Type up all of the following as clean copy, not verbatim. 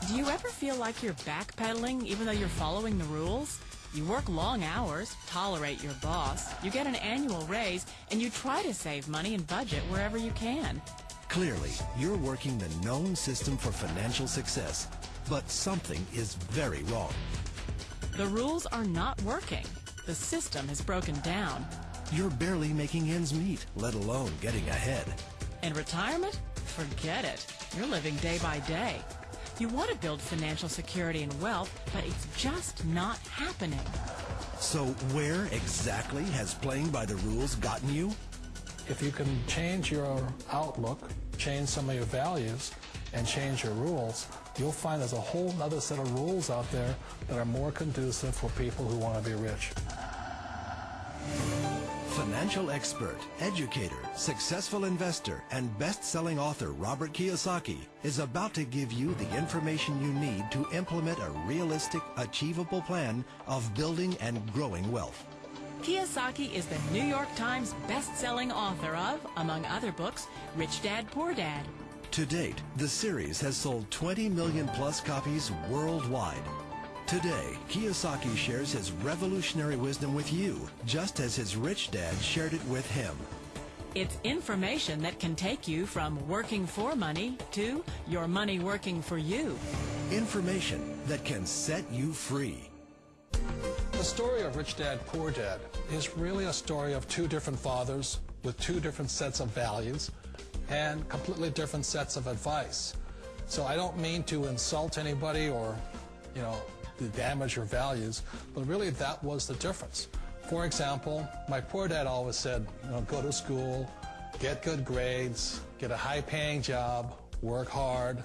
Do you ever feel like you're backpedaling even though you're following the rules? You work long hours, tolerate your boss, you get an annual raise, and you try to save money and budget wherever you can. Clearly, you're working the known system for financial success, but something is very wrong. The rules are not working. The system has broken down. You're barely making ends meet, let alone getting ahead. And retirement? Forget it. You're living day by day. You want to build financial security and wealth, but it's just not happening. So where exactly has playing by the rules gotten you? If you can change your outlook, change some of your values, and change your rules, you'll find there's a whole other set of rules out there that are more conducive for people who want to be rich. Financial expert, educator, successful investor, and best-selling author Robert Kiyosaki is about to give you the information you need to implement a realistic, achievable plan of building and growing wealth. Kiyosaki is the New York Times best-selling author of, among other books, Rich Dad, Poor Dad. To date, the series has sold 20 million plus copies worldwide. Today, Kiyosaki shares his revolutionary wisdom with you, just as his rich dad shared it with him. It's information that can take you from working for money to your money working for you. Information that can set you free. The story of Rich Dad, Poor Dad is really a story of two different fathers with two different sets of values and completely different sets of advice. So I don't mean to insult anybody or, to damage your values, but really that was the difference. For example, my poor dad always said, go to school, get good grades, get a high-paying job, work hard,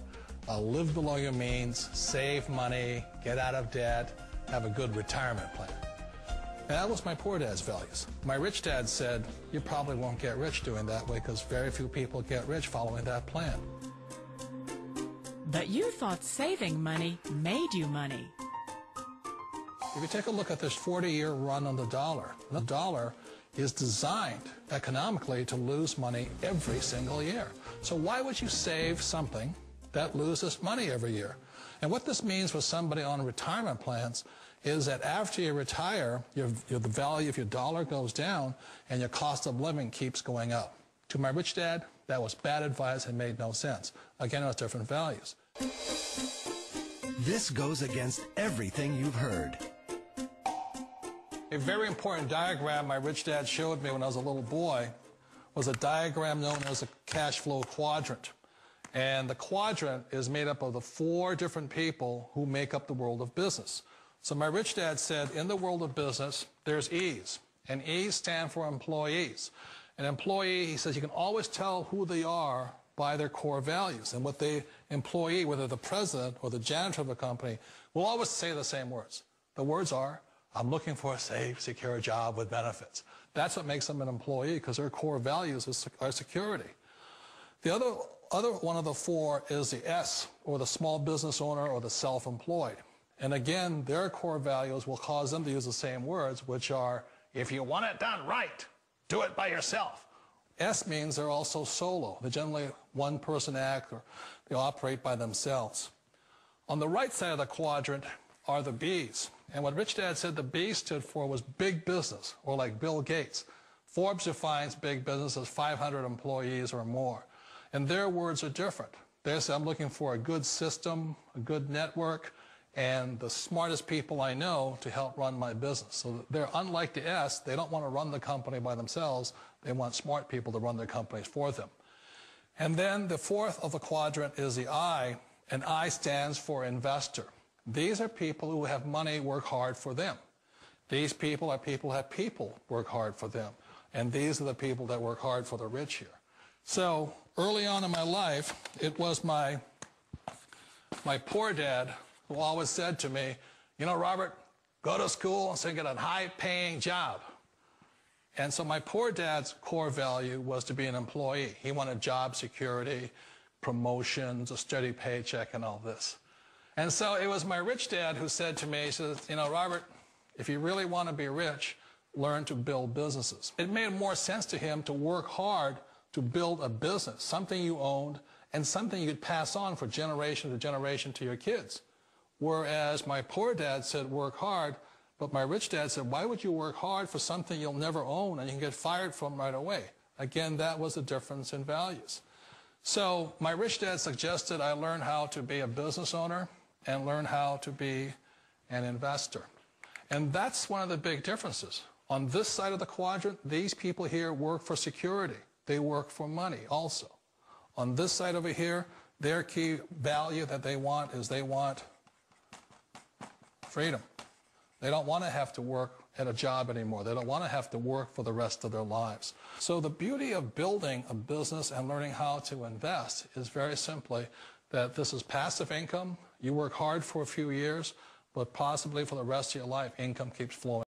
live below your means, save money, get out of debt, have a good retirement plan. And that was my poor dad's values. My rich dad said, you probably won't get rich doing that way because very few people get rich following that plan. But you thought saving money made you money. If you take a look at this 40-year run on the dollar is designed economically to lose money every single year. So why would you save something that loses money every year? And what this means for somebody on retirement plans is that after you retire, the value of your dollar goes down and your cost of living keeps going up. To my rich dad, that was bad advice and made no sense. Again, it was different values. This goes against everything you've heard. A very important diagram my rich dad showed me when I was a little boy was a diagram known as a cash flow quadrant. And the quadrant is made up of the 4 different people who make up the world of business. So my rich dad said, in the world of business, there's E's. And E's stand for employees. An employee, he says, you can always tell who they are by their core values. And what the employee, whether the president or the janitor of the company, will always say the same words. The words are, I'm looking for a safe, secure job with benefits. That's what makes them an employee, because their core values are security. The other one of the 4 is the S, or the small business owner or the self-employed. And again, their core values will cause them to use the same words, which are, if you want it done right, do it by yourself. S means they're also solo. They're generally one-person act, or they operate by themselves. On the right side of the quadrant are the B's. And what Rich Dad said the B stood for was big business, or like Bill Gates. Forbes defines big business as 500 employees or more. And their words are different. They say, I'm looking for a good system, a good network, and the smartest people I know to help run my business. So they're unlike the S. They don't want to run the company by themselves. They want smart people to run their companies for them. And then the 4th of the quadrant is the I, and I stands for investor. These are people who have money work hard for them. These people are people who have people work hard for them. And these are the people that work hard for the rich here. So early on in my life, it was my poor dad who always said to me, Robert, go to school and get a high-paying job. And so my poor dad's core value was to be an employee. He wanted job security, promotions, a steady paycheck, and all this. And so it was my rich dad who said to me, he says, Robert, if you really want to be rich, learn to build businesses. It made more sense to him to work hard to build a business, something you owned, and something you could pass on for generation to generation to your kids. Whereas my poor dad said, work hard, but my rich dad said, why would you work hard for something you'll never own and you can get fired from right away? Again, that was the difference in values. So my rich dad suggested I learn how to be a business owner and learn how to be an investor. And that's one of the big differences. On this side of the quadrant, these people here work for security. They work for money also. On this side over here, their key value that they want is they want freedom. They don't want to have to work at a job anymore. They don't want to have to work for the rest of their lives. So the beauty of building a business and learning how to invest is very simply that this is passive income. You work hard for a few years, but possibly for the rest of your life, income keeps flowing.